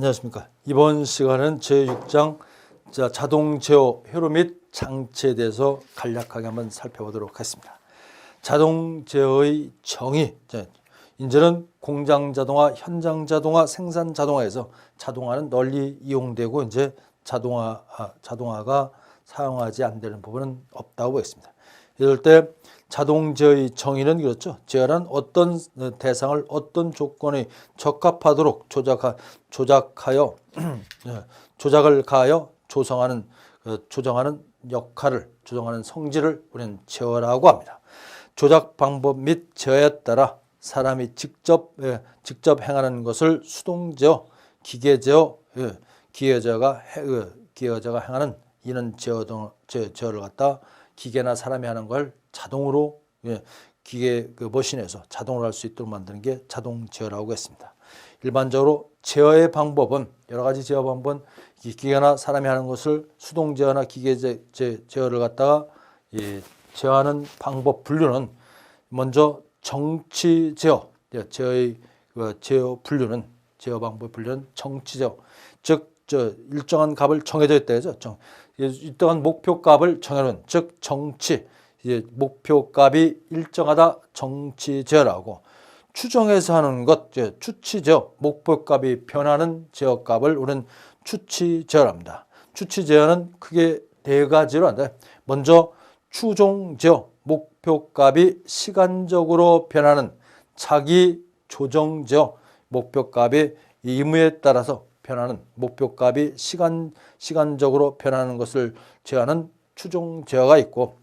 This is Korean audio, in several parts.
안녕하십니까. 이번 시간은 제6장 자동 제어 회로 및 장치에 대해서 간략하게 한번 살펴보도록 하겠습니다. 자동 제어의 정의, 이제는 공장 자동화, 현장 자동화, 생산 자동화에서 자동화는 널리 이용되고 이제 자동화가 사용하지 안 되는 부분은 없다고 보겠습니다. 이럴 때 자동 제어의 정의는 그렇죠. 제어란 어떤 대상을 어떤 조건에 적합하도록 조작을 가하여 조정하는 역할을, 조정하는 성질을 우리는 제어라고 합니다. 조작 방법 및 제어에 따라 사람이 직접 행하는 것을 수동 제어, 기계 제어, 기계제어가 행하는 이는 제어를 갖다 기계나 사람이 하는 걸 자동으로 기계 머신에서 자동으로 할 수 있도록 만드는 게 자동 제어라고 했습니다. 일반적으로 제어의 방법은 여러 가지 제어 방법은 기계나 사람이 하는 것을 수동 제어나 기계 제어를 갖다가 제어하는 방법 분류는 먼저 정치 제어, 제어의 제어 방법 분류는 정치 제어, 즉 일정한 값을 정해져 있다 해서 일정한 목표 값을 정해놓은 즉 정치, 목표 값이 일정하다 정치 제어라고, 추정해서 하는 것 추치 제어, 목표 값이 변하는 제어 값을 우리는 추치 제어랍니다. 추치 제어는 크게 네 가지로 한다. 먼저 추종 제어, 목표 값이 시간적으로 변하는 차기 조정 제어, 목표 값이 의무에 따라서 변하는 목표 값이 시간적으로 변하는 것을 제어하는 추종 제어가 있고,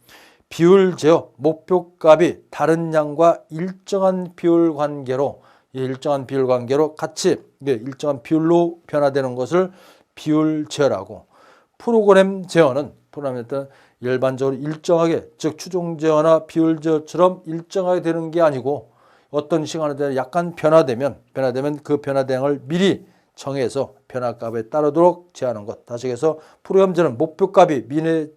비율 제어, 목표 값이 다른 양과 일정한 비율 관계로 같이 일정한 비율로 변화되는 것을 비율 제어라고, 프로그램 제어는 일반적으로 일정하게, 즉 추종 제어나 비율 제어처럼 일정하게 되는 게 아니고 어떤 시간에 대해 약간 변화되면 그 변화대응을 미리 정해서 변화값에 따르도록 제어하는 것. 다시 해서 프로그램 제어는 목표값이 미리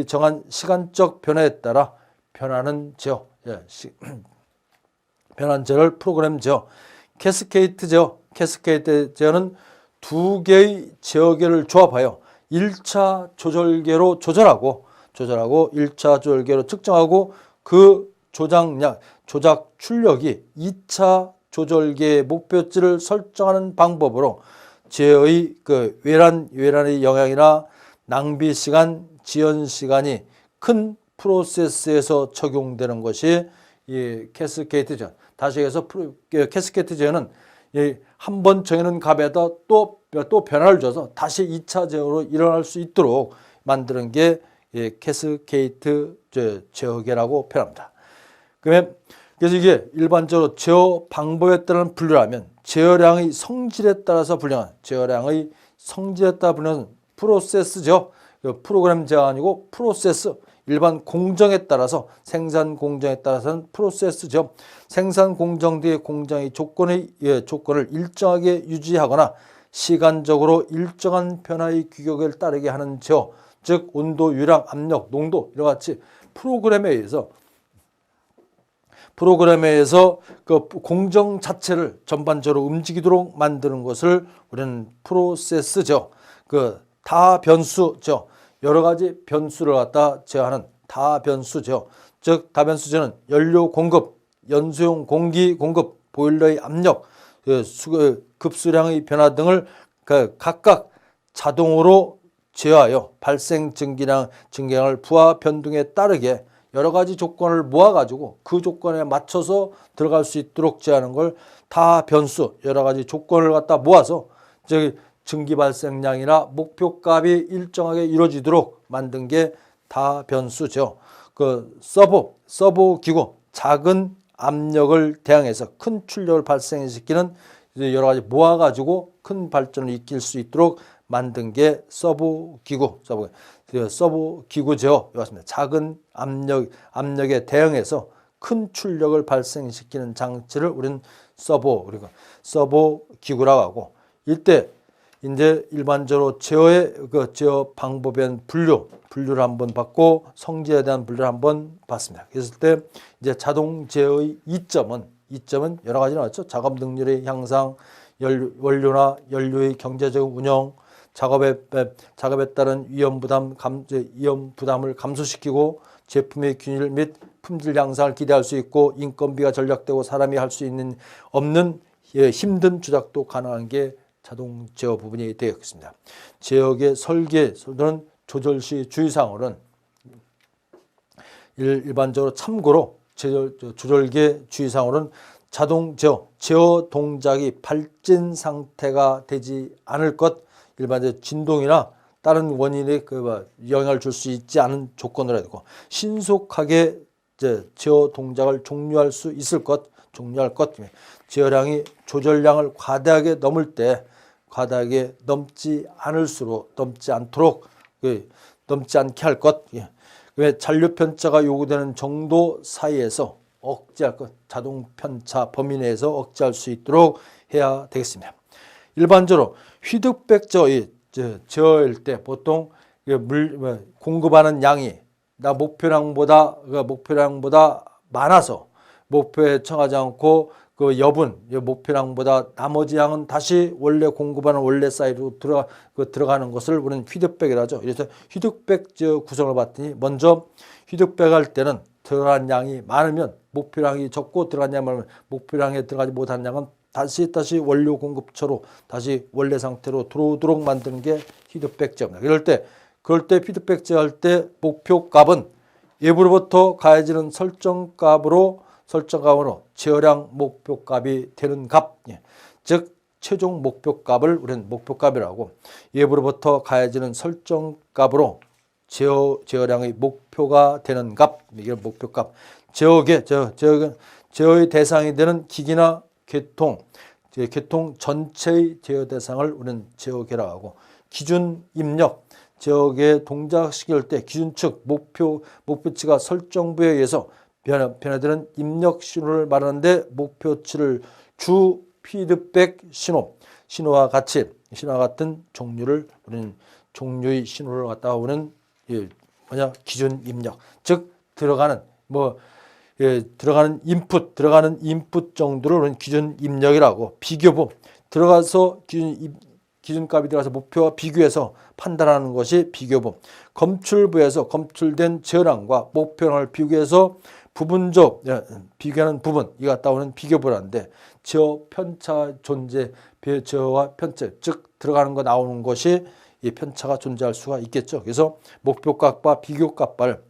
정한 시간적 변화에 따라 변하는 제어, 변환 제어를 프로그램 제어. 캐스케이드 제어는 두 개의 제어계를 조합하여 1차 조절계로 조절하고 1차 조절계로 측정하고 그 조작 출력이 2차 조절계의 목표치를 설정하는 방법으로 제어의 외란의 영향이나 낭비 시간, 지연 시간이 큰 프로세스에서 적용되는 것이 이 캐스케이드 제어. 다시 해서 캐스케이드 제어는 한 번 정해놓은 값에다 또 변화를 줘서 다시 2차 제어로 일어날 수 있도록 만드는 게 캐스케이드 제어계라고 표현합니다. 그래서 이게 일반적으로 제어 방법에 따른 분류라면 제어량의 성질에 따라서 분류하는 프로세스 제어, 프로그램 제어가 아니고 프로세스, 일반 공정에 따라서 생산 공정에 따라서는 프로세스 제어, 생산 공정 뒤의 공정의 조건을 일정하게 유지하거나 시간적으로 일정한 변화의 규격을 따르게 하는 제어, 즉 온도, 유량, 압력, 농도 이와 같이 프로그램에 의해서 그 공정 자체를 전반적으로 움직이도록 만드는 것을 우리는 프로세스 제어, 다변수 제어, 여러 가지 변수를 갖다 제어하는 다변수 제어, 즉 다변수 제어는 연료 공급, 연소용 공기 공급, 보일러의 압력, 급수량의 변화 등을 각각 자동으로 제어하여 발생 증기량을 부하 변동에 따르게 여러 가지 조건을 모아가지고 그 조건에 맞춰서 들어갈 수 있도록 제어하는 걸 다변수, 여러 가지 조건을 갖다 모아서 증기 발생량이나 목표값이 일정하게 이루어지도록 만든 게 다변수죠. 서버 기구, 작은 압력을 대항해서 큰 출력을 발생시키는 여러 가지 모아가지고 큰 발전을 일으킬 수 있도록 만든 게 서버 기구 제어 이었습니다. 작은 압력에 대응해서 큰 출력을 발생시키는 장치를 우리는 서버 기구라고 하고, 이때 이제 일반적으로 제어의 제어 방법에 분류를 한번 받고 성질에 대한 분류를 한번 봤습니다. 그랬을 때 이제 자동 제어의 이점은 여러 가지 나왔죠. 작업 능률의 향상, 원료나 연료의 경제적 운영, 작업에 따른 위험 부담을 감소시키고 제품의 균일 및 품질 향상을 기대할 수 있고 인건비가 절약되고 사람이 할 수 있는 없는 힘든 조작도 가능한 게 자동 제어 부분이 되겠습니다. 제어의 설계 또는 조절 시 주의사항은 일반적으로 참고로 조절계 주의사항은 자동 제어 동작이 발진 상태가 되지 않을 것, 일반적으로 진동이나 다른 원인에 영향을 줄 수 있지 않은 조건으로 해야 되고 신속하게 제어 동작을 종료할 수 있을 것, 종료할 것, 제어량이 조절량을 과다하게 넘을 때 과다하게 넘지 않도록 넘지 않게 할 것, 잔류 편차가 요구되는 정도 사이에서 억제할 것, 자동 편차 범위 내에서 억제할 수 있도록 해야 되겠습니다. 일반적으로 피드백 제어일 때 보통 공급하는 양이 목표량보다 많아서 목표에 처하지 않고 목표량보다 나머지 양은 다시 원래 공급하는 원래 사이즈로 들어가는 것을 우리는 피드백이라고 하죠. 그래서 피드백 제어 구성을 봤더니 먼저 피드백할 때는 들어간 양이 많으면 목표량이 적고 들어간 양이 많으면 목표량에 들어가지 못한 양은 다시 원료 공급처로 다시 원래 상태로 들어오도록 만드는 게 피드백 제어입니다. 그럴 때 피드백 제어할 때 목표값은 외부로부터 가해지는 설정값으로 제어량 목표값이 되는 값, 즉 최종 목표값을 우리는 목표값이라고, 외부로부터 가해지는 설정값으로 제어량의 목표가 되는 값, 이게 목표값. 제어의 대상이 되는 기기나 계통 전체의 제어 대상을 우리는 제어계라고 하고, 기준 입력, 제어계 동작시킬 때 기준축 목표치가 설정부에 의해서 변화되는 입력 신호를 말하는데 목표치를 주 피드백 신호와 같은 종류를 우리는 종류의 신호를 갖다가 오는 기준 입력, 즉 들어가는 인풋 정도를 우리는 기준 입력이라고, 비교부 들어가서 기준값이 들어가서 목표와 비교해서 판단하는 것이 비교부, 검출부에서 검출된 제어량과 목표량을 비교해서 부분적 비교하는 부분, 이거 갖다 오는 비교부라는데, 제어 편차 존재, 제어와 편차, 즉 들어가는 거 나오는 것이 이 편차가 존재할 수가 있겠죠. 그래서 목표값과 비교값을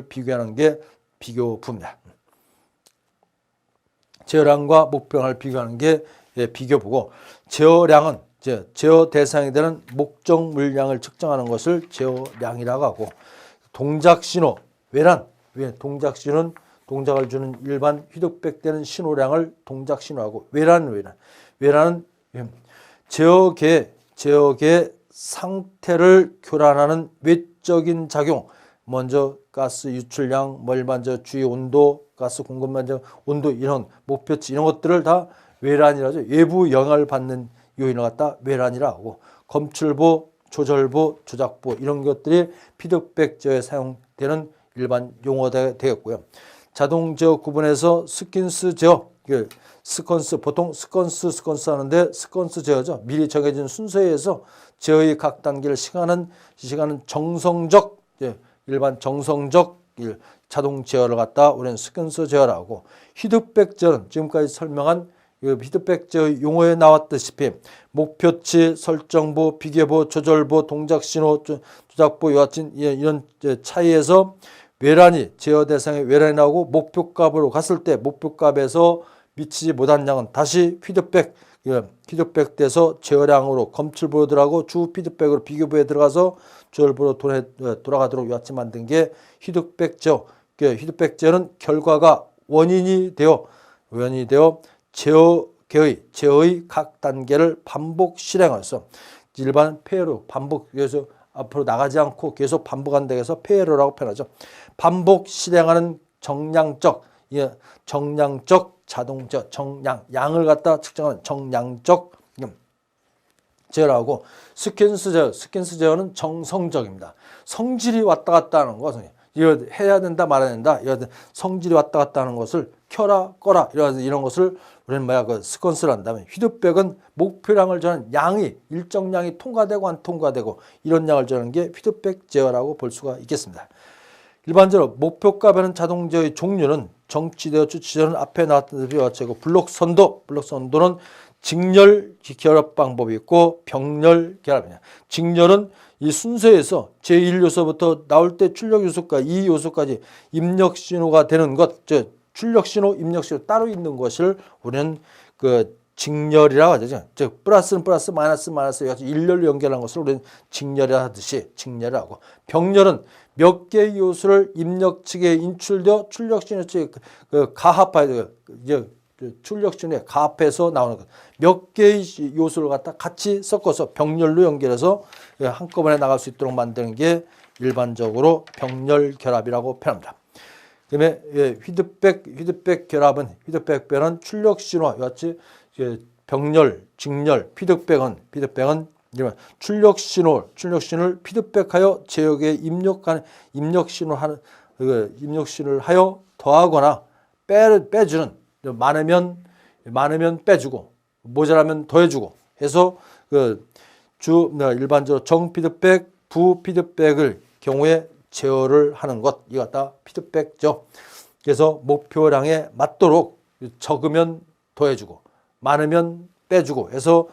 비교하는 게 비교부입니다. 제어량과 목표량을 비교하는 게 비교부고, 제어량은 제어 대상이 되는 목적 물량을 측정하는 것을 제어량이라고 하고, 동작 신호, 동작 신호는 동작을 주는 일반 피드백되는 신호량을 동작 신호하고, 외란은 제어계 상태를 교란하는 외적인 작용, 먼저 가스 유출량, 주위 온도, 가스 공급 온도, 이런 목표치, 이런 것들을 다 외란이라고 하죠. 외부 영향을 받는 요인을 갖다 외란이라고 하고, 검출부, 조절부, 조작부, 이런 것들이 피드백 제어에 사용되는 일반 용어가 되겠고요. 자동 제어 구분에서 스퀀스 제어, 보통 스퀀스 하는데 스퀀스 제어죠. 미리 정해진 순서에 의해서 제어의 각 단계를 시간은 정성적, 일반 정성적 자동 제어를 갖다 우리는 스퀀스 제어라고, 피드백 제어는 지금까지 설명한 피드백 제어 용어에 나왔다시피 목표치, 설정부, 비교부, 조절부, 동작신호, 조작부, 이런 차이에서 제어 대상의 외란이 나오고, 목표값으로 갔을 때 목표값에서 미치지 못한 양은 다시 피드백 돼서 제어량으로 검출부로 들어가고, 주 피드백으로 비교부에 들어가서 조절부로 돌아가도록 요같이 만든 게 피드백 제어. 피드백 제어는 결과가 원인이 되어 제어의 각 단계를 반복 실행해서 일반 폐해로 반복해서 앞으로 나가지 않고 계속 반복한다고 해서 폐해로라고 표현하죠. 반복 실행하는 정량적 자동 제어, 양을 갖다 측정하는 정량적 제어라고, 스퀀스 제어는 정성적입니다. 성질이 왔다 갔다 하는 거, 이거 해야 된다 말아야 된다, 성질이 왔다 갔다 하는 것을 켜라 꺼라 이런 것을 우리는 그 스퀀스를 한다면, 피드백은 목표량을 저는 양이 일정량이 통과되고 안 통과되고 이런 양을 저는 게 피드백 제어라고 볼 수가 있겠습니다. 일반적으로 목표값에는 자동 제어의 종류는 정치되어 주치자는 앞에 나왔던 대로 블록선도는 직렬 결합 방법이 있고 병렬 결합이냐. 직렬은 이 순서에서 제1요소부터 나올 때 출력 요소가 2 요소까지 입력 신호가 되는 것, 출력 신호, 입력 신호 따로 있는 것을 우리는 그 직렬이라고 하죠. 즉 플러스는 플러스, 마이너스는 마이너스, 일렬로 연결한 것을 우리는 직렬이라 하듯이 직렬이라고. 병렬은 몇 개의 요소를 입력 측에 인출되어 출력 신호 측에 가합하여 출력 신호에 가합해서 나오는 것. 몇 개의 요소를 갖다 같이 섞어서 병렬로 연결해서 한꺼번에 나갈 수 있도록 만드는 게 일반적으로 병렬 결합이라고 표현합니다. 그다음에 피드백 결합은 피드백은 출력 신호와 같이 병렬, 직렬, 피드백은 출력 신호를 피드백하여 제역에 입력 신호를 하여 더하거나 빼주는, 많으면 빼주고 모자라면 더해주고 해서 일반적으로 정 피드백, 부 피드백을 경우에 제어를 하는 것, 이거 다 피드백죠. 그래서 목표량에 맞도록 적으면 더해주고 많으면 빼주고 해서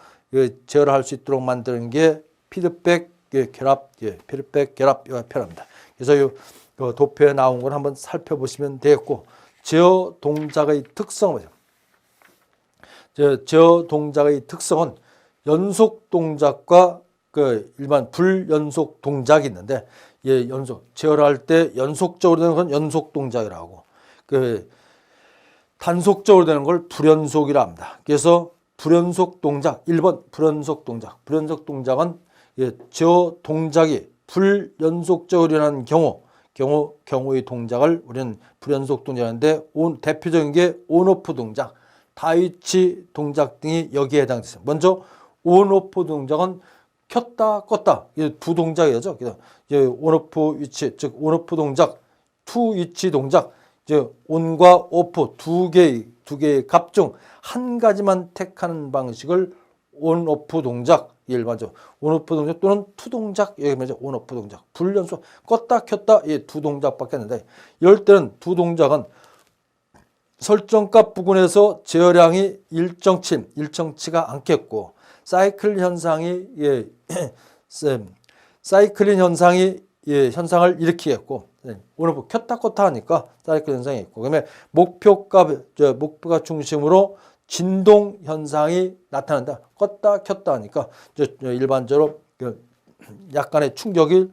제어를 할 수 있도록 만드는 게 피드백 결합, 피드백 결합 표현합니다. 그래서 이 도표에 나온 걸 한번 살펴보시면 되겠고, 제어 동작의 특성은 제어 동작의 특성은 연속 동작과 일반 불연속 동작이 있는데, 제어를 할 때 연속적으로 되는 건 연속 동작이라고, 단속적으로 되는 걸 불연속이라 합니다. 그래서 불연속 동작, 1번 불연속 동작은 제어 동작이 불연속적으로 일어나는 경우의 동작을 우리는 불연속 동작인데, 대표적인 게 온오프 동작, 다이치 동작 등이 여기에 해당돼요. 먼저 온오프 동작은 켰다 껐다, 두 동작이죠. 그래서 온오프 위치, 즉 온오프 동작, 투 위치 동작, 온과 오프 두 개의 값 중 한 가지만 택하는 방식을 온오프 동작, 일반적으로 온오프 동작 또는 투 동작, 여기 온오프 동작, 불연속 껐다 켰다 이 두 동작밖에 안 되는데, 이럴 때는 두 동작은 설정값 부근에서 제어량이 일정치가 않겠고, 사이클 현상이 현상을 일으키겠고, 온오프 켰다 껐다 하니까 사이클 현상이 있고, 그다음에 목표가 중심으로 진동 현상이 나타난다. 껐다 켰다 하니까 일반적으로 약간의 충격이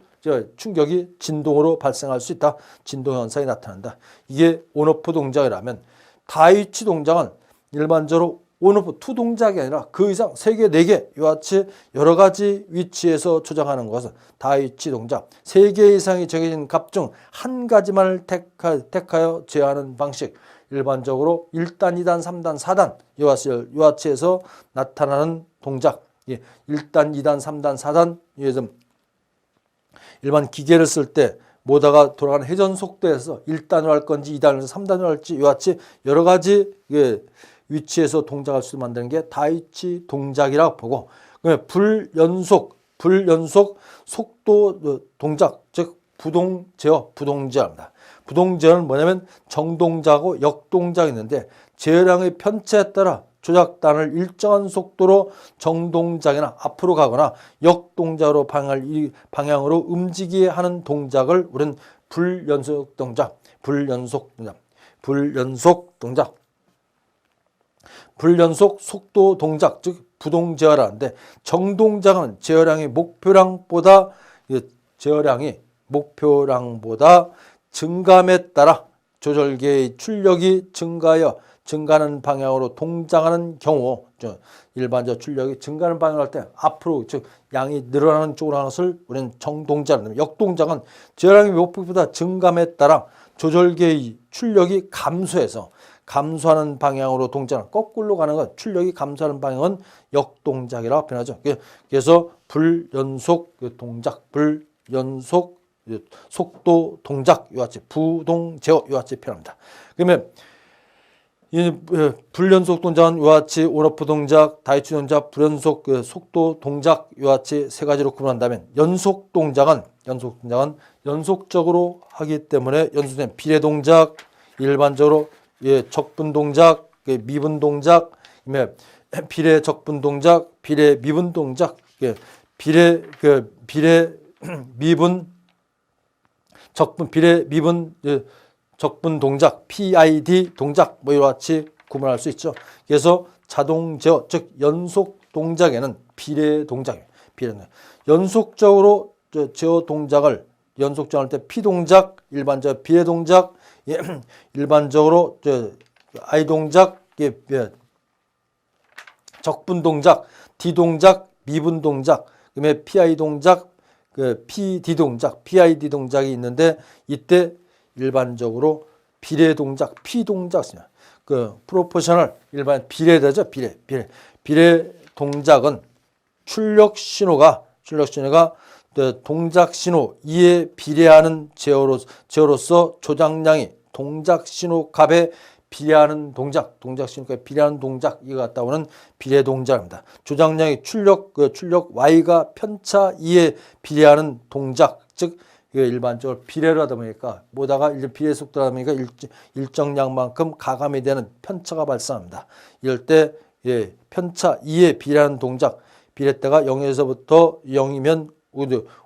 진동으로 발생할 수 있다. 진동 현상이 나타난다. 이게 온오프 동작이라면, 다이치 동작은 일반적으로 온오프 투 동작이 아니라 그 이상 3개, 4개 이와 같이 여러 가지 위치에서 조작하는 것은 다이치 동작. 3개 이상이 정해진 값 중 한 가지만을 택하여 제어하는 방식. 일반적으로 1단, 2단, 3단, 4단 이와 같이 해서 나타나는 동작. 1단, 2단, 3단, 4단 일반 기계를 쓸 때 모터가 돌아가는 회전 속도에서 1단으로 할 건지 2단으로 3단으로 할지 이와 같이 여러 가지 위치에서 동작할 수 있게 만드는 게 다이치 동작이라고 보고, 불연속 속도 동작, 즉 부동제어입니다. 부동제어는 뭐냐면 정동작하고 역동작이 있는데, 제어량의 편차에 따라 조작단을 일정한 속도로 정동작이나 앞으로 가거나 역동작으로 방향으로 움직이게 하는 동작을 우리는 불연속 속도 동작, 즉 부동제어라는데, 정동작은 제어량이 목표량보다 증감에 따라 조절계의 출력이 증가하는 방향으로 동작하는 경우, 일반적 출력이 증가하는 방향을 할 때 앞으로, 즉 양이 늘어나는 쪽으로 하는 것을 우리는 정동작을 합니다. 역동작은 제어량이 목표보다 증감에 따라 조절계의 출력이 감소하는 방향으로 동작하는, 거꾸로 가는 것, 출력이 감소하는 방향은 역동작이라고 표현하죠. 그래서 불연속 동작, 불연속 속도 동작 이와 같이 부동제어 이와 같이 표현합니다. 그러면 이 불연속 동작은 이와 같이 온오프 동작, 다이치 동작, 불연속 속도 동작 이와 같이 세 가지로 구분한다면 연속 동작은 연속적으로 하기 때문에 연속된 비례 동작, 일반적으로 적분 동작, 미분 동작, 비례 적분 동작, 비례 미분 동작, 비례 미분 적분 비례 미분 적분 동작, PID 동작 뭐 이와 같이 구분할 수 있죠. 그래서 자동 제어 즉 연속 동작에는 비례 동작이에요. 연속적으로 제어 동작을 연속적할 때 P 동작, 일반적 비례 동작, 일반적으로 I 동작, 적분 동작, D 동작, 미분 동작, 그다음에 PI 동작, PD 동작, PID 동작이 있는데 이때 일반적으로 비례 동작, P 동작 쓰냐. 프로포셔널 일반 비례되죠. 비례 동작은 출력 신호가 동작 신호 2에 비례하는 제어로서 조작량이 동작 신호 값에 비례하는 동작 신호 값에 비례하는 동작 이거 같다 오는 비례 동작입니다. 조작량이 출력 y가 편차 2에 비례하는 동작 즉 일반적으로 비례를 하다 보니까 보다가 비례 속도다 보니까 일정량만큼 가감이 되는 편차가 발생합니다. 이럴 때 편차 2에 비례하는 동작 비례대가 0에서부터 0이면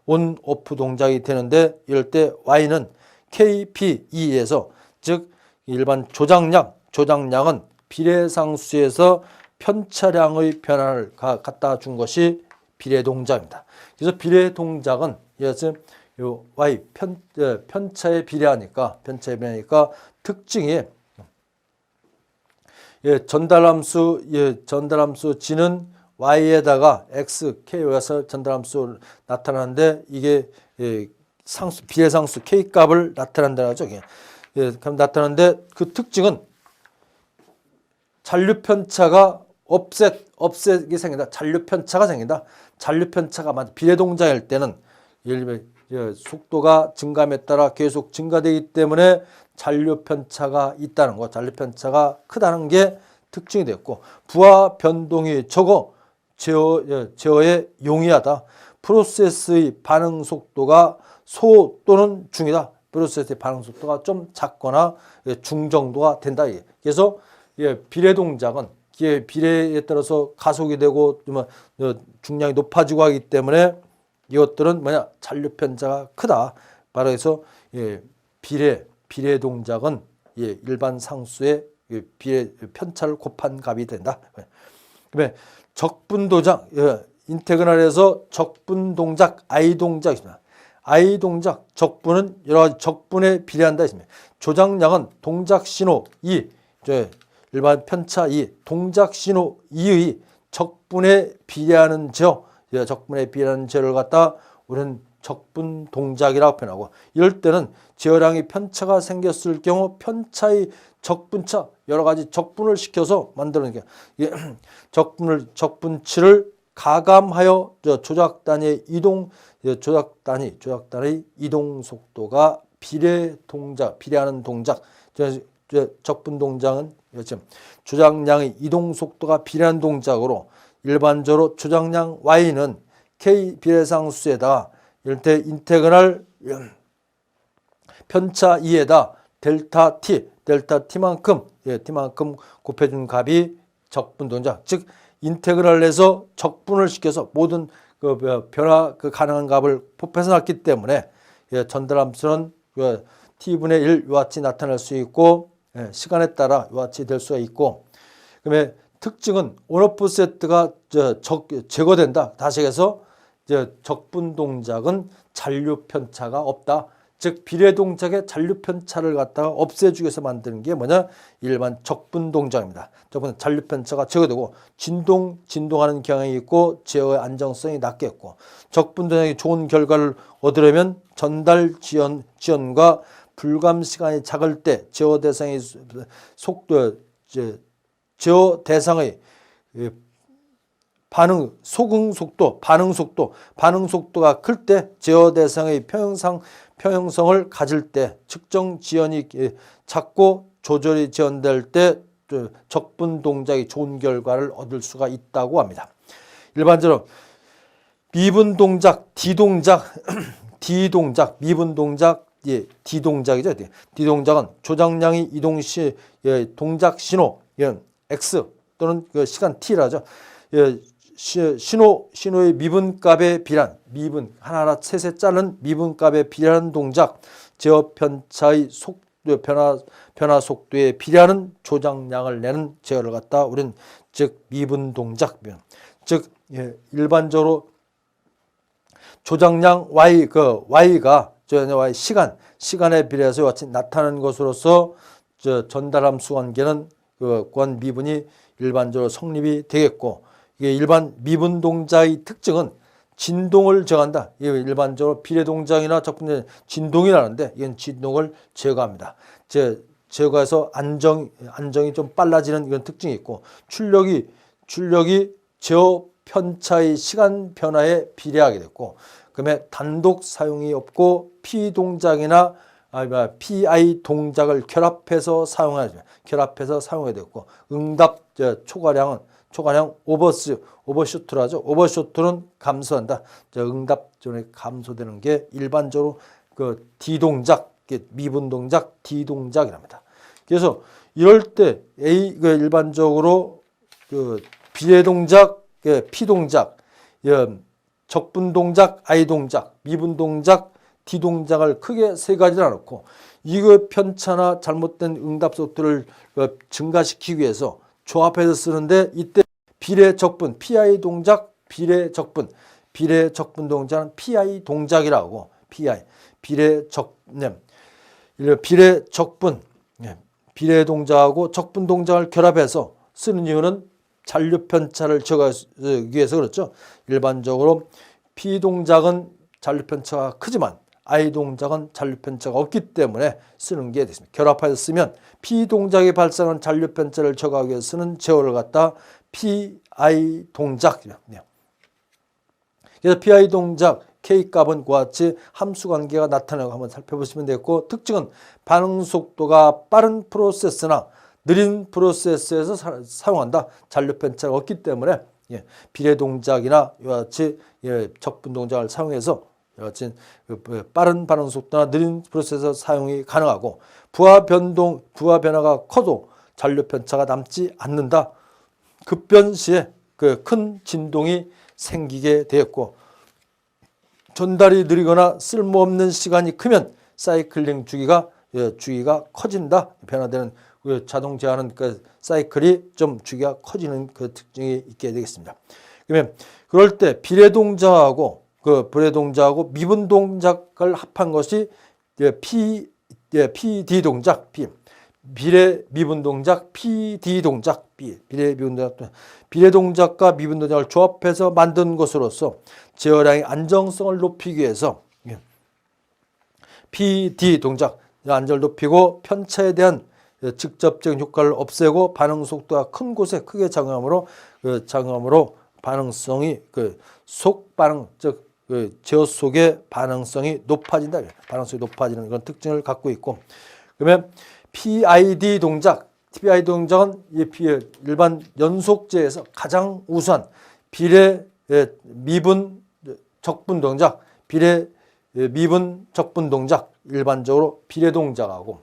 온 오프 동작이 되는데 이럴 때 y는 KP2에서 즉 일반 조작량은 비례상수에서 편차량의 변화를 갖다 준 것이 비례 동작입니다. 그래서 비례 동작은 요 y 편차에 비례하니까 특징이 전달함수 g는 y에다가 x, k에서 전달함수 나타나는데 이게 비례상수 k 값을 나타낸다는 거죠. 그럼 나타나는데 그 특징은 잔류 편차가 업셋이 생긴다. 잔류 편차가 생긴다. 잔류 편차가 비례 동작일 때는 예를 들면 속도가 증감에 따라 계속 증가되기 때문에 잔류 편차가 있다는 거, 잔류 편차가 크다는 게 특징이 됐고 부하 변동이 적어 제어에 용이하다. 프로세스의 반응 속도가 소 또는 중이다. 프로세스의 반응 속도가 좀 작거나 중 정도가 된다. 그래서 비례 동작은 비례에 따라서 가속이 되고 중량이 높아지고 하기 때문에 이것들은 잔류 편차가 크다. 바로 해서 비례 동작은 일반 상수의 비례 편차를 곱한 값이 된다. 그다음에 적분 동작 인테그랄에서 적분 동작 I 동작입니다. I 동작 적분은 여러 가지 적분에 비례한다 했습니다. 조작량은 동작 신호 2 일반 편차 2 동작 신호 2의 적분에 비례하는 제어를 갖다 우리는 적분 동작이라고 표현하고 이럴 때는 제어량이 편차가 생겼을 경우 편차의 적분차 여러 가지 적분을 시켜서 만드는 게 적분치를 가감하여 조작단의 이동 속도가 비례하는 동작 적분 동작은 조작량의 이동 속도가 비례하는 동작으로 일반적으로 조작량 y는 k 비례상수에다 이럴 때 인테그랄 편차 2에다 델타 t만큼 곱해준 값이 적분 동작 즉 인테그랄에서 적분을 시켜서 모든 변화 가능한 값을 곱해서 놨기 때문에 전달함수는 t분의 1 이와 같이 나타날 수 있고 시간에 따라 이와 같이 될 수가 있고 그다음에 특징은 온오프 세트가 제거된다. 다시 해서 적분 동작은 잔류 편차가 없다. 즉 비례 동작의 잔류 편차를 갖다가 없애주기 위해서 만드는 게 뭐냐? 일반 적분 동작입니다. 적분 잔류 편차가 제거되고 진동하는 경향이 있고 제어의 안정성이 낮겠고 적분 동작이 좋은 결과를 얻으려면 전달 지연과 불감 시간이 작을 때 제어 대상의 반응 속도가 클 때 제어 대상의 평형성을 가질 때 측정 지연이 작고 조절이 지연될 때 적분 동작이 좋은 결과를 얻을 수가 있다고 합니다. 일반적으로 미분 동작, D동작, D동작, 미분 동작, 예, D동작이죠. D동작은 조작량이 이동 시 동작 신호, X 또는 그 시간 T라죠. 신호의 미분값에 비례한 미분 하나하나 셋에 자른 미분값에 비례하는 동작, 제어 편차의 변화 속도에 비례하는 조작량을 내는 제어를 갖다 우리는 즉 미분 동작, 즉 일반적으로 조작량 Y가 Y 시간에 비례해서 같이 나타나는 것으로서 전달함수 관계는 관 미분이 일반적으로 성립이 되겠고, 이게 일반 미분 동작의 특징은 진동을 제어한다. 이게 일반적으로 비례 동작이나 적분 진동이 나는데 이건 진동을 제거합니다. 제거해서 안정이 좀 빨라지는 이런 특징이 있고, 출력이 제어 편차의 시간 변화에 비례하게 됐고, 그다음에 단독 사용이 없고 피동작이나 PI 동작을 결합해서 사용하게 됐고, 응답 초과량 오버슈트라죠. 오버슈트는 감소한다. 응답 전에 감소되는 게 일반적으로 그 D동작, 미분 동작 D동작이랍니다. 그래서 이럴 때 일반적으로 그 비례 동작, P동작, 적분 동작 I 동작, 미분 동작 D 동작을 크게 세 가지를 나놓고, 이거 편차나 잘못된 응답 속도를 증가시키기 위해서 조합해서 쓰는데, 이때 비례 적분 PI 동작, 비례 적분 동작은 PI 동작이라고, 비례 적분 비례 동작하고 적분 동작을 결합해서 쓰는 이유는 잔류 편차를 제거하기 위해서 그렇죠. 일반적으로 P 동작은 잔류 편차가 크지만 I 동작은 잔류 편차가 없기 때문에 쓰는 게 됐습니다. 결합해서 쓰면 P 동작이 발생하는 잔류 편차를 제거하기 위해서 쓰는 제어를 갖다 PI 동작이랍니다. 그래서 PI 동작 K 값은 그와 같이 함수 관계가 나타나고 한번 살펴보시면 되겠고, 특징은 반응 속도가 빠른 프로세스나 느린 프로세스에서 사용한다. 잔류 편차가 없기 때문에 비례 동작이나 이와 같이 적분 동작을 사용해서 이와 같이 빠른 반응 속도나 느린 프로세스에서 사용이 가능하고, 부하 변화가 커도 잔류 편차가 남지 않는다. 급변 시에 그 큰 진동이 생기게 되었고, 전달이 느리거나 쓸모없는 시간이 크면 사이클링 주기가 커진다. 변화되는 자동 제어하는 그 사이클이 좀 주기가 커지는 그 특징이 있게 되겠습니다. 그러면 그럴 때 비례 동작하고 미분 동작을 합한 것이 PD 동작, 비례 미분 동작, PD 동작, 비례 동작과 미분 동작을 조합해서 만든 것으로서 제어량의 안정성을 높이기 위해서 PD 동작 안정을 높이고 편차에 대한 직접적인 효과를 없애고 반응 속도가 큰 곳에 크게 작용함으로 반응성이 속반응, 즉 제어 속의 반응성이 높아진다. 반응성이 높아지는 그런 특징을 갖고 있고, 그러면 PID 동작은 일반 연속제에서 가장 우수한 비례 미분 적분 동작, 미분 적분 동작, 일반적으로 비례 동작하고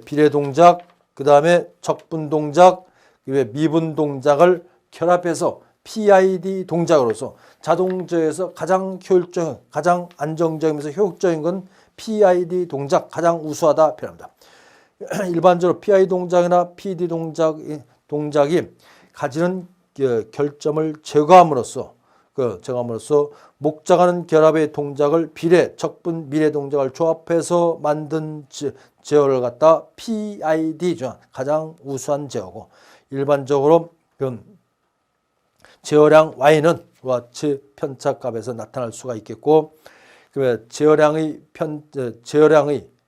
비례 동작, 그 다음에 적분 동작, 미분 동작을 결합해서 PID 동작으로서 자동제에서 가장 효율적인, 가장 안정적이면서 효율적인 건 PID 동작, 가장 우수하다 표현합니다. 일반적으로 PI 동작이나 PD 동작이 가지는 결점을 제거함으로써 목적하는 결합의 동작을 비례, 적분, 미래 동작을 조합해서 만든 제어를 갖다 PID, 가장 우수한 제어고, 일반적으로 제어량 Y는 같이 편차값에서 나타날 수가 있겠고, 제어량의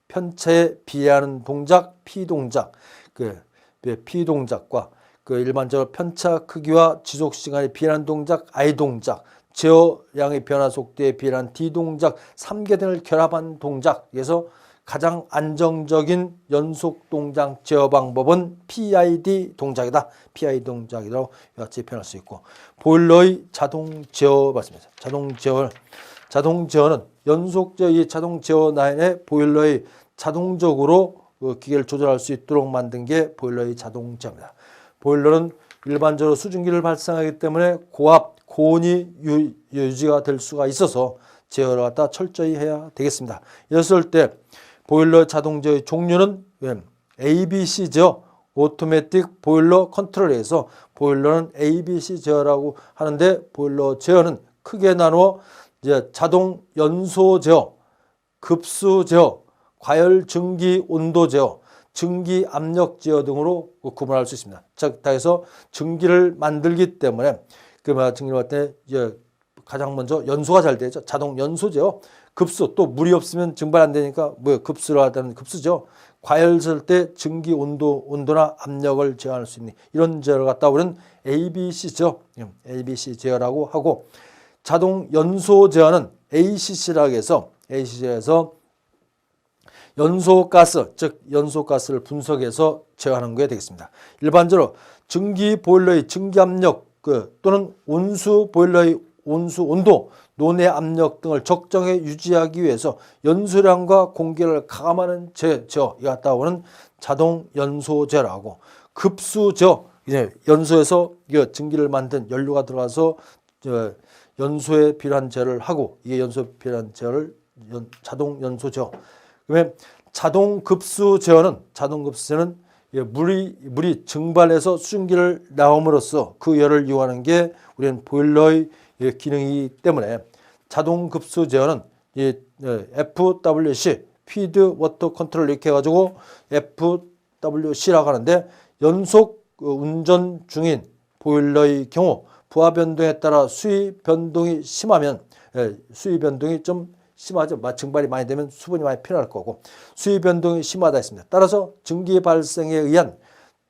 편차에 비례하는 동작 P동작, P동작과 일반적으로 편차 크기와 지속 시간에 비례하는 동작 I동작, 제어량의 변화 속도에 비례한 D동작 3개 등을 결합한 동작에서 가장 안정적인 연속 동작 제어 방법은 PID 동작이다. PID 동작이라고 같이 표현할 수 있고, 보일러의 자동 제어 맞습니다. 자동 제어는 연속적 자동 제어 라인에 보일러의 자동적으로 기계를 조절할 수 있도록 만든 게 보일러의 자동 제어입니다. 보일러는 일반적으로 수증기를 발생하기 때문에 고압, 고온이 유지가 될 수가 있어서 제어를 갖다 철저히 해야 되겠습니다. 이랬을 때 보일러 자동 제어의 종류는 ABC 제어, 오토매틱 보일러 컨트롤에서 보일러는 ABC 제어라고 하는데, 보일러 제어는 크게 나누어 이제 자동 연소 제어, 급수 제어, 과열 증기 온도 제어, 증기 압력 제어 등으로 구분할 수 있습니다. 즉, 다해서 증기를 만들기 때문에 증기를 할 때 이제 가장 먼저 연소가 잘 되죠. 자동 연소 제어, 급수, 또 물이 없으면 증발 안 되니까 급수를 하다는 급수죠. 과열될 때 증기 온도나 압력을 제어할 수 있는 이런 제어를 갖다 우리는 ABC 제어, ABC 제어라고 하고, 자동 연소 제어는 ACC라고 해서 연소가스, 즉 연소가스를 분석해서 제어하는 것이 되겠습니다. 일반적으로 증기 보일러의 증기 압력 또는 온수 보일러의 온수 온도, 논의 압력 등을 적정에 유지하기 위해서 연소량과 공기를 가감하는 제어, 이 갖다 오는 자동 연소 제어라고, 급수 제어, 이제 연소에서 증기를 만든 연료가 들어가서 연소에 필요한 제어를 하고, 이게 연소에 필요한 제어를 자동 연소 제어. 그러면 자동 급수 제어는 물이 증발해서 수증기를 나옴으로써 그 열을 이용하는 게 우리는 보일러의 기능이기 때문에, 자동 급수 제어는 FWC, 피드 워터 컨트롤 이렇게 해가지고 FWC라고 하는데, 연속 운전 중인 보일러의 경우 부하 변동에 따라 수위 변동이 심하면, 수위 변동이 좀 심하죠. 증발이 많이 되면 수분이 많이 필요할 거고, 수위 변동이 심하다 했습니다. 따라서 증기 발생에 의한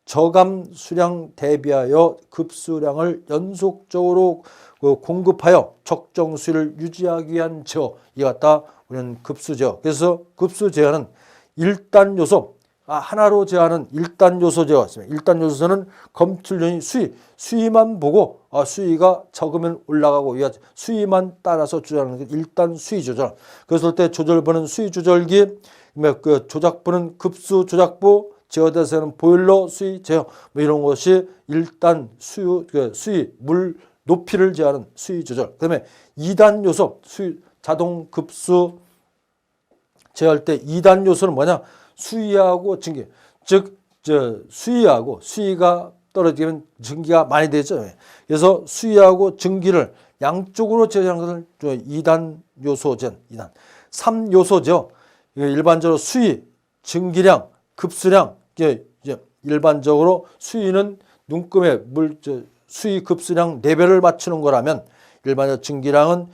저감 수량 대비하여 급수량을 연속적으로 공급하여 적정 수위를 유지하기 위한 제어, 이 같다 우리는 급수 제어. 그래서 급수 제어는 1단 요소, 하나로 제어하는 1단 요소 제어가 있습니다. 1단 요소는 검출용이 수위만 보고 수위가 적으면 올라가고, 수위만 따라서 조절하는 게 1단 수위 조절. 그랬을 때 조절부는 수위 조절기, 그 조작부는 급수 조작부, 제어대에서는 보일러 수위 제어, 이런 것이 1단 수위 물 높이를 제어하는 수위 조절. 그다음에 2단 요소, 자동 급수 제어할 때 2단 요소는 뭐냐? 수위하고 증기, 즉 수위가 떨어지면 증기가 많이 되죠. 그래서 수위하고 증기를 양쪽으로 제어하는 것을 2단 요소전, 2단. 3요소죠. 일반적으로 수위, 증기량, 급수량, 이제 일반적으로 수위는 눈금에 수위, 급수량 4배를 맞추는 거라면, 일반적으로 증기량은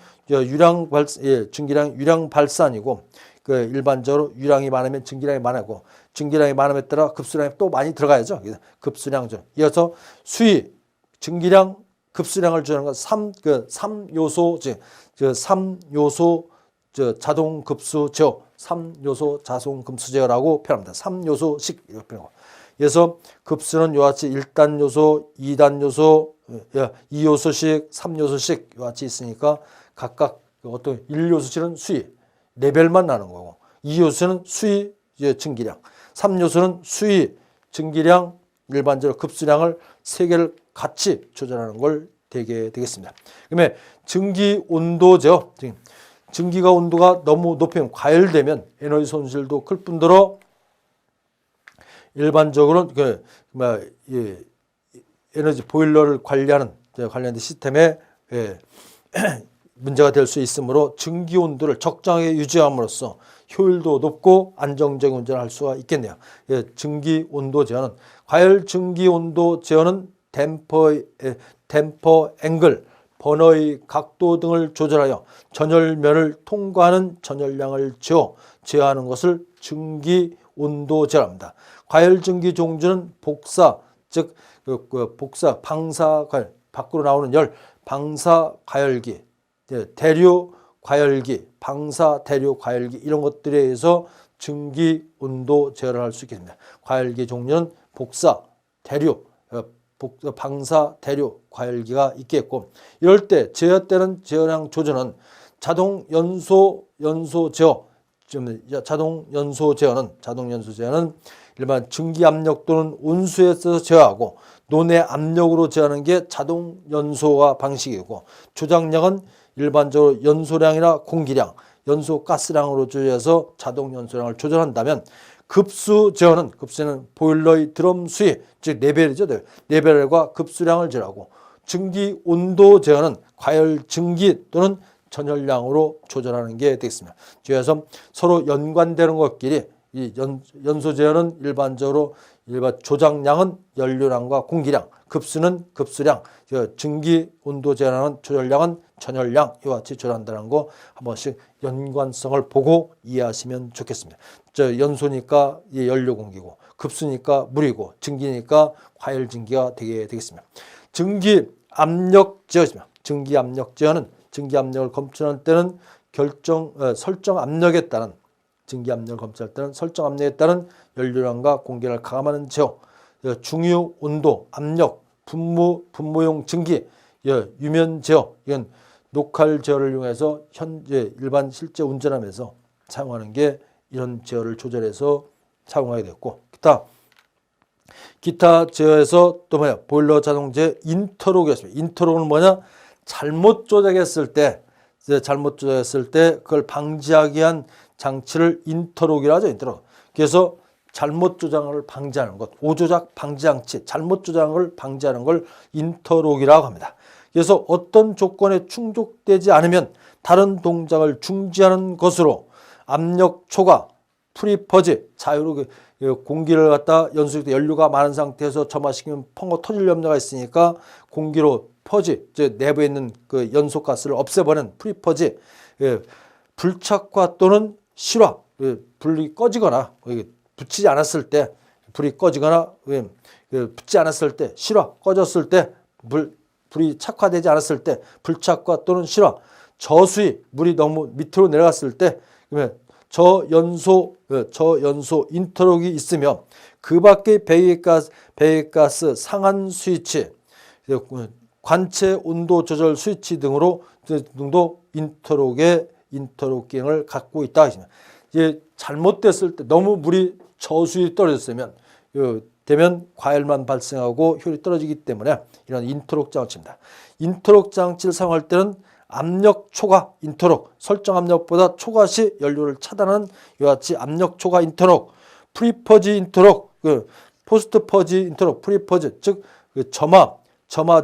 증기량 유량 발산이고, 일반적으로 유량이 많으면 증기량이 많고, 증기량이 많음에 따라 급수량이 또 많이 들어가야죠. 급수량죠. 이어서 수위, 증기량, 급수량을 주는 건 3요소, 3요소 자동 급수 제어, 3요소 자동 급수 제어라고 표현합니다. 3요소씩 이렇게 표현하고. 그래서 급수는 이와 같이 1단 요소, 2단 요소, 2요소씩, 3요소씩 이와 같이 있으니까, 각각 어떤 1요소씩은 수위, 레벨만 나는 거고, 2요소는 수위, 증기량, 3요소는 수위, 증기량, 일반적으로 급수량을 3개를 같이 조절하는 걸 되게 되겠습니다. 그러면 증기 온도 제어, 증기가 온도가 너무 높으면, 과열되면 에너지 손실도 클 뿐더러 일반적으로 에너지 보일러를 관리하는 시스템에 문제가 될 수 있으므로 증기 온도를 적정하게 유지함으로써 효율도 높고 안정적인 운전을 할 수가 있겠네요. 증기 온도 제어는, 과열 증기 온도 제어는 댐퍼 앵글, 버너의 각도 등을 조절하여 전열면을 통과하는 전열량을 제어하는 것을 증기 온도 제어합니다. 과열 증기 종류는 복사, 즉 복사, 방사 과열, 밖으로 나오는 열, 방사 과열기, 대류 과열기, 방사 대류 과열기, 이런 것들에 의해서 증기, 온도 제어를 할 수 있겠습니다. 과열기 종류는 복사, 대류, 방사, 대류, 과열기가 있겠고, 이럴 때 제어되는 제어량 조절은 자동 연소 제어, 자동 연소 제어는 일반 증기 압력 또는 온수에 써서 제어하고, 논의 압력으로 제어하는 게 자동 연소가 방식이고, 조작량은 일반적으로 연소량이나 공기량, 연소 가스량으로 조절해서 자동 연소량을 조절한다면, 급수제어는 보일러의 드럼 수위, 즉 레벨이죠. 레벨과 급수량을 제어하고, 증기 온도 제어는 과열 증기 또는 전열량으로 조절하는 게 되겠습니다. 그래서 서로 연관되는 것끼리 이 연소 제어는 일반적으로 조작량은 연료량과 공기량, 급수는 급수량, 증기 온도 제어하는 조절량은 전열량, 이와 같이 조절한다는 거 한 번씩 연관성을 보고 이해하시면 좋겠습니다. 연소니까 연료 공기고, 급수니까 물이고, 증기니까 과열 증기가 되겠습니다. 증기 압력 제어입니다. 증기 압력 제어는 증기 압력을 검출할 때는 설정 압력에 따른 연료량과 공기를 가감하는 제어, 중유 온도, 압력, 분무용 증기, 유면 제어, 이건 녹활 제어를 이용해서 현재 일반 실제 운전하면서 사용하는 게 이런 제어를 조절해서 사용하게 됐고, 기타 제어에서 또 보일러 자동제 인터록이었습니다. 인터록은 뭐냐? 잘못 조작했을 때 그걸 방지하기 위한 장치를 인터록이라 하죠. 인터록. 그래서 잘못 조작을 방지하는 것, 오조작 방지 장치, 잘못 조작을 방지하는 걸 인터록이라고 합니다. 그래서 어떤 조건에 충족되지 않으면 다른 동작을 중지하는 것으로 압력 초과, 프리퍼지, 자유로 공기를 갖다 연소할 때 연료가 많은 상태에서 점화시키면 펑거 터질 염려가 있으니까 공기로 퍼지, 즉 내부에 있는 그 연소가스를 없애버리는 프리퍼지, 불착화 또는 실화, 불이 꺼지거나 붙이지 않았을 때, 불이 꺼지거나 붙지 않았을 때, 실화, 꺼졌을 때, 불이 착화되지 않았을 때, 불착화 또는 실화, 저수위, 물이 너무 밑으로 내려갔을 때, 저연소 인터록이 있으며 그 밖에 배기가스 상한 스위치, 관체 온도 조절 스위치 등도 인터록 기능을 갖고 있다. 이제 잘못됐을 때 너무 물이 저수위 떨어졌으면 과열만 발생하고 효율이 떨어지기 때문에 이런 인터록 장치입니다. 인터록 장치를 사용할 때는 압력 초과 인터록, 설정 압력보다 초과 시 연료를 차단하는 이와 같이 압력 초과 인터록, 프리퍼지 인터록, 포스트 퍼지 인터록, 프리퍼지 즉 점화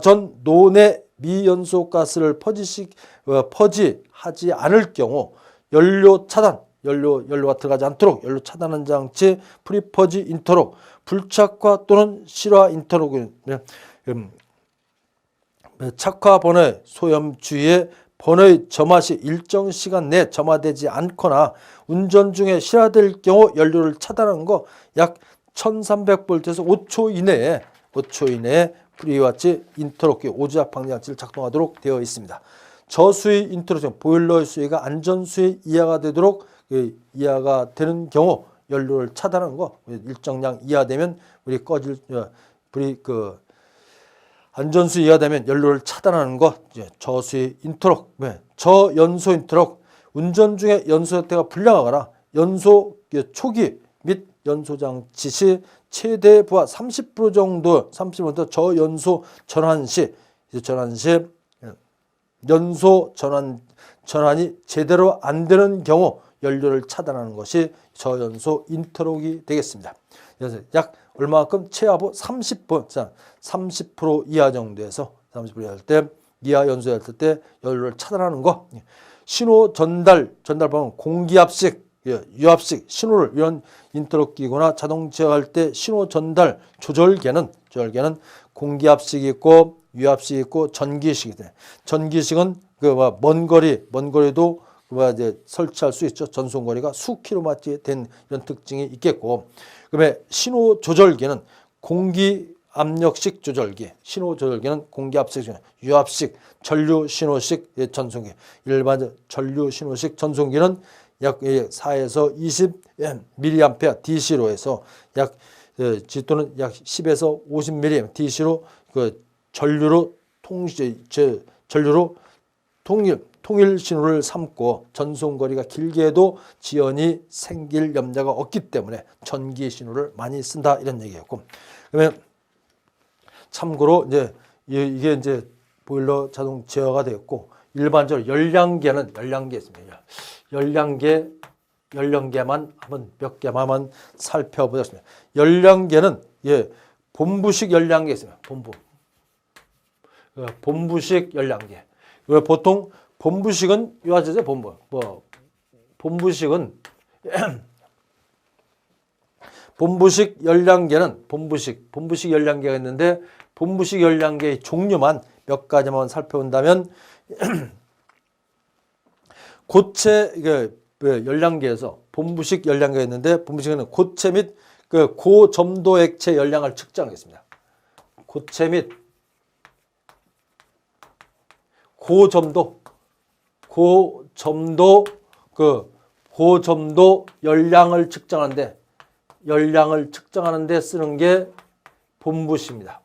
전 논의 미연소 가스를 퍼지하지 않을 경우 연료 차단, 연료가 들어가지 않도록 연료 차단하는 장치 프리퍼지 인터록, 불착화 또는 실화 인터록, 착화 번호의 소염 주의에 번호의 점화 시 일정 시간 내 점화되지 않거나 운전 중에 실화될 경우 연료를 차단하는 거 약 1300V에서 5초 이내에 이와 같이 인터록기 오조작 방지 장치를 작동하도록 되어 있습니다. 저수위 인터록, 보일러의 수위가 안전수위 이하가 되도록 이하가 되는 경우 연료를 차단하는 거, 일정량 이하되면 안전수위 이하되면 연료를 차단하는 것, 저수위 인터록, 저연소 인터록, 운전 중에 연소 상태가 불량하거나 연소 초기 및 연소장치 시 최대 부하 30% 정도, 30% 저연소 전환 시 연소 전환이 제대로 안 되는 경우 연료를 차단하는 것이 저연소 인터록이 되겠습니다. 그래서 약 얼마만큼 최하부 30% 이하 정도에서 30% 이하 할 때, 이하 연소할 때 연료를 차단하는 거. 신호 전달 방법, 공기압식, 유압식 신호를 이런 인터록 기구나 자동 제어할 때 신호 전달 조절계는 공기압식이 있고 유압식이 있고 전기식이 돼. 전기식은 먼 거리도 이제 설치할 수 있죠. 전송거리가 수킬로미터 된 이런 특징이 있겠고, 그다음에 신호 조절기는 공기압력식 조절기, 신호 조절기는 공기압식, 유압식, 전류 신호식 전송기. 일반 전류 신호식 전송기는 약 4에서 20 밀리암페어 DC로 해서 약 또는 약 10에서 50mA DC로 그 전류로 통일 신호를 삼고 전송거리가 길게 해도 지연이 생길 염려가 없기 때문에 전기 신호를 많이 쓴다 이런 얘기였고, 그러면 참고로 이제 이게 이제 보일러 자동 제어가 되었고, 일반적으로 열량계는 있습니다. 열량계만 한번 몇 개만 살펴보겠습니다. 열량계는 본부식 열량계 있습니다. 본부식 열량계. 보통 본부식은 요아제죠. 본부식은 본부식 열량계는 본부식 열량계가 있는데, 본부식 열량계의 종류만 몇 가지만 살펴본다면 고체 열량계에서 본부식 열량계가 있는데, 본부식은 고체 및 그 고점도 액체 열량을 측정하겠습니다. 고체 및 고점도 열량을 측정하는데 쓰는 게 본부식입니다.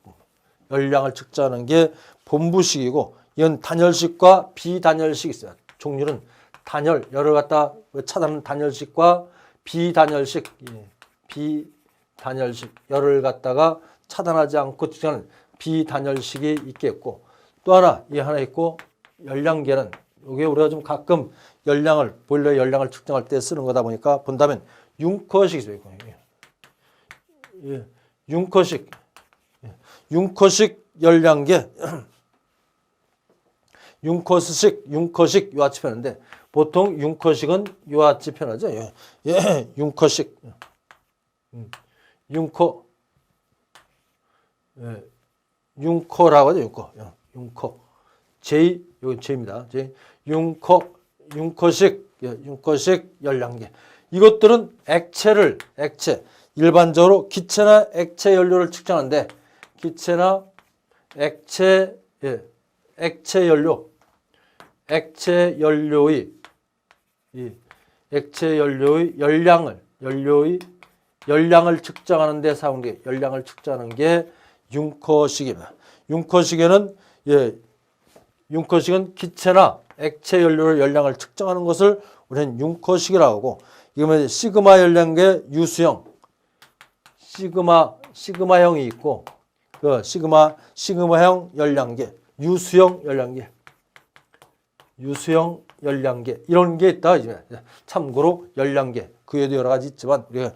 열량을 측정하는 게 본부식이고, 이건 단열식과 비단열식이 있어요. 종류는 단열, 열을 갖다 차단하는 단열식과 비단열식, 열을 갖다가 차단하지 않고 측정하는 비단열식이 있겠고, 또 하나 있고, 열량계는 이게 우리가 좀 가끔 보일러 열량을 측정할 때 쓰는 거다 보니까 본다면 융커식이 있어요. 융커식 열량계, 융커식 요아치 표현인데, 보통 융커식은 요아치 표현하죠. 융커식, 융커라고 하죠. 융커. 이건 J입니다. 융커식 열량계. 이것들은 일반적으로 기체나 액체 연료를 측정하는데, 기체나 액체 연료의 열량을 측정하는 데 사용된 열량을 측정하는 게 융커식입니다. 융커식은 기체나 액체 연료의 열량을 측정하는 것을 우리는 융커식이라고 하고, 이거는 시그마 열량계 유수형, 시그마형이 있고, 그 시그마형 열량계, 유수형 열량계 이런 게 있다. 참고로 열량계 그 외에도 여러 가지 있지만, 우리가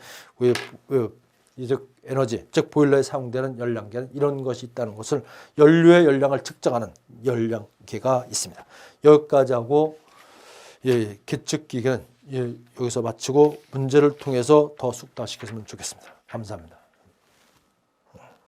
에너지, 즉 보일러에 사용되는 열량계는 이런 것이 있다는 것을, 연료의 열량을 측정하는 열량계가 있습니다. 여기까지 하고 계측기계는 여기서 마치고 문제를 통해서 더 숙달시켰으면 좋겠습니다. 감사합니다.